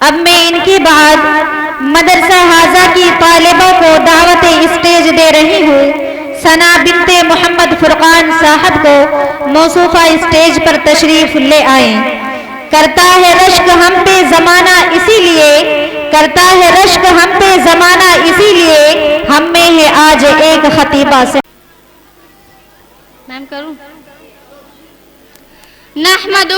اب میں ان کی بعد مدرسہ حاضہ کی طالبہ کو دعوت اسٹیج دے رہی ہوں۔ ثنا بنت محمد فرقان صاحب کو موصوفہ اسٹیج پر تشریف لے آئیں۔ کرتا ہے رشک ہم پہ زمانہ اسی لیے، کرتا ہے رشک ہم پہ زمانہ اسی لیے، ہم میں ہے آج ایک خطیبہ سے۔ میم کروں؟ نحمدہ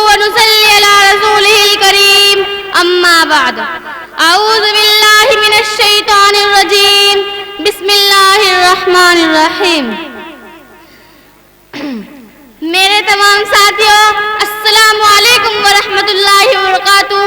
ونصلی علی رسولہ الکریم، اما بعد، اعوذ باللہ من الشیطان الرجیم، بسم اللہ الرحمن الرحیم۔ میرے تمام ساتھیوں، السلام علیکم ورحمۃ اللہ وبرکاتہ۔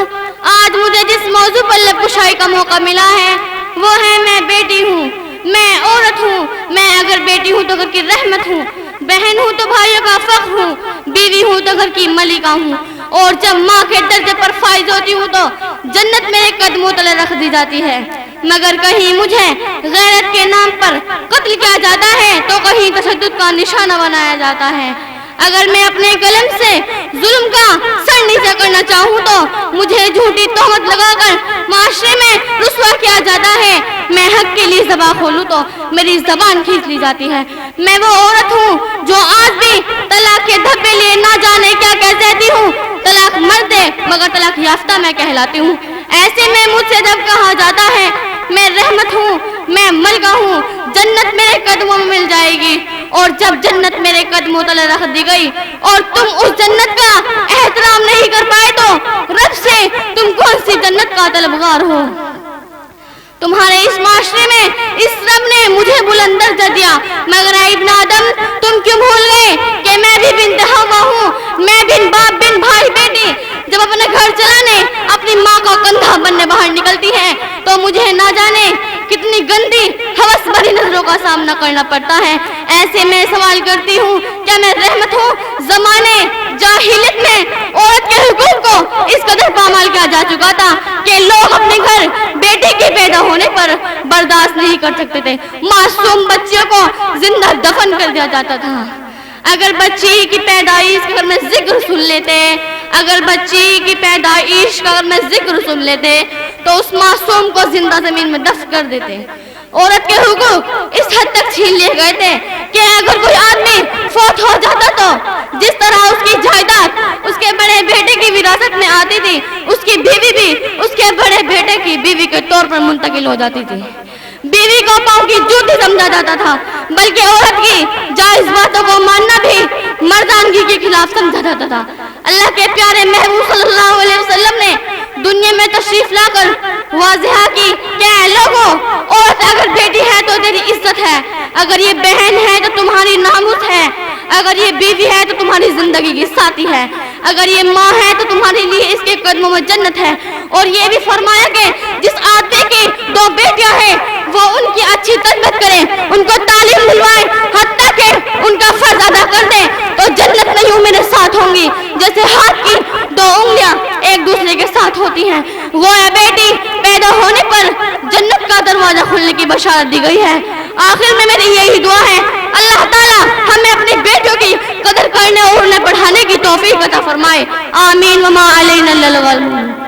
آج مجھے جس موضوع پر لب کشائی کا موقع ملا ہے وہ ہے میں بیٹی ہوں، میں عورت ہوں، میں اگر بیٹی ہوں تو گھر کی رحمت ہوں، بہن ہوں تو بھائیوں کا فخر ہوں، بیوی ہوں تو گھر کی ملکہ ہوں، اور جب ماں کے درجے پر فائز ہوتی ہوں تو جنت میرے قدموں تلے رکھ دی جاتی ہے۔ مگر کہیں مجھے غیرت کے نام پر قتل کیا جاتا ہے تو کہیں تشدد کا نشانہ بنایا جاتا ہے۔ اگر میں اپنے قلم سے ظلم کا سر نیچے کرنا چاہوں تو مجھے جھوٹی تہمت لگا کر معاشرے میں رسوا کیا جاتا ہے۔ میں حق کے لیے زبان کھولوں تو میری زبان کھینچ لی جاتی ہے۔ میں وہ عورت ہوں جو آج بھی طلاق کے دھبے لیے نہ جانے کیا کہتی ہوں، طلاق مرد ہے مگر طلاق یافتہ میں کہلاتی ہوں۔ ایسے میں مجھ سے جب کہا جاتا ہے میں رحمت ہوں، میں ملکہ ہوں، جنت میرے قدموں میں مل جائے گی، اور جب جنت میرے قدموں تلے رکھ دی گئی اور تم اس جنت کا احترام نہیں کر پائے تو رب سے تم کون سی جنت کا طلبگار ہو؟ تمہارے اس معاشرے میں اس رب نے مجھے بلند درجہ دیا، مگر اے ابن آدم تم کیوں بھول گئے کہ میں بھی بنت حوا ہوں، میں بن باپ بن بھائی بیٹی جب اپنے گھر چلانے اپنی ماں کا کندھا بننے باہر نکلتی ہے تو مجھے نہ جانے کتنی گندی ہوس بھری نظروں کا سامنا کرنا پڑتا ہے۔ ایسے میں سوال کرتی ہوں کیا میں رحمت ہوں؟ زمانے جاہلیت میں عورت کے حقوق کو اس قدر پامال کیا جا چکا تھا کہ لوگ اپنے گھر بیٹے کے پیدا ہونے پر برداشت نہیں کر سکتے تھے، معصوم بچیوں کو زندہ دفن کر دیا جاتا تھا۔ اگر بچی کی پیدائش کا میں ذکر سن لیتے، اگر بچی کی پیدائش کا میں ذکر سن لیتے تو اس معصوم کو زندہ زمین میں دفن کر دیتے۔ عورت کے حقوق اس حد تک چھین لیے گئے تھے کہ اگر کوئی آدمی فوت ہو جاتا تو جس طرح اس کی جائیداد اس کے بڑے بیٹے کی وراثت میں آتی تھی، اس کی بیوی بھی اس کے بڑے بیٹے کی بیوی کے طور پر منتقل ہو جاتی تھی۔ بیوی کو پاؤں کی جوتی سمجھا جاتا تھا، بلکہ عورت کی جائز باتوں کو ماننا بھی مردانگی کے خلاف سمجھا جاتا تھا۔ اللہ کے پیارے محبوب صلی اللہ علیہ وسلم نے دنیا میں تشریف لا کر واضح کی کہ اے لوگوں، عورت اگر بیٹی ہے تو تیری عزت ہے، اگر یہ بہن ہے تو تمہاری ناموس ہے، اگر یہ بیوی ہے تو تمہاری زندگی کی ساتھی ہے، اگر یہ ماں ہے تو تمہارے لیے اس کے قدموں میں جنت ہے۔ اور یہ بھی فرمایا کہ جس آدمی کی 2 بیٹیاں ہیں وہ ان کی اچھی تربیت کریں، ان کو تعلیم دلوائیں، حتیٰ کہ ان کا فرض ادا کر دیں تو جنت میں یوں میرے ساتھ ہوں گی جیسے ہاتھ کی 2 انگلیاں ایک دوسرے کے ساتھ ہوتی ہیں۔ وہ اے بیٹی پیدا ہونے پر جنت کا دروازہ کھلنے کی بشارت دی گئی ہے۔ آخر میں میری یہی دعا ہے اللہ تعالیٰ ہمیں اپنی بیٹیوں کی قدر کرنے اور انہیں پڑھانے کی توفیق عطا فرمائے، آمین وما علینا الا البلاغ۔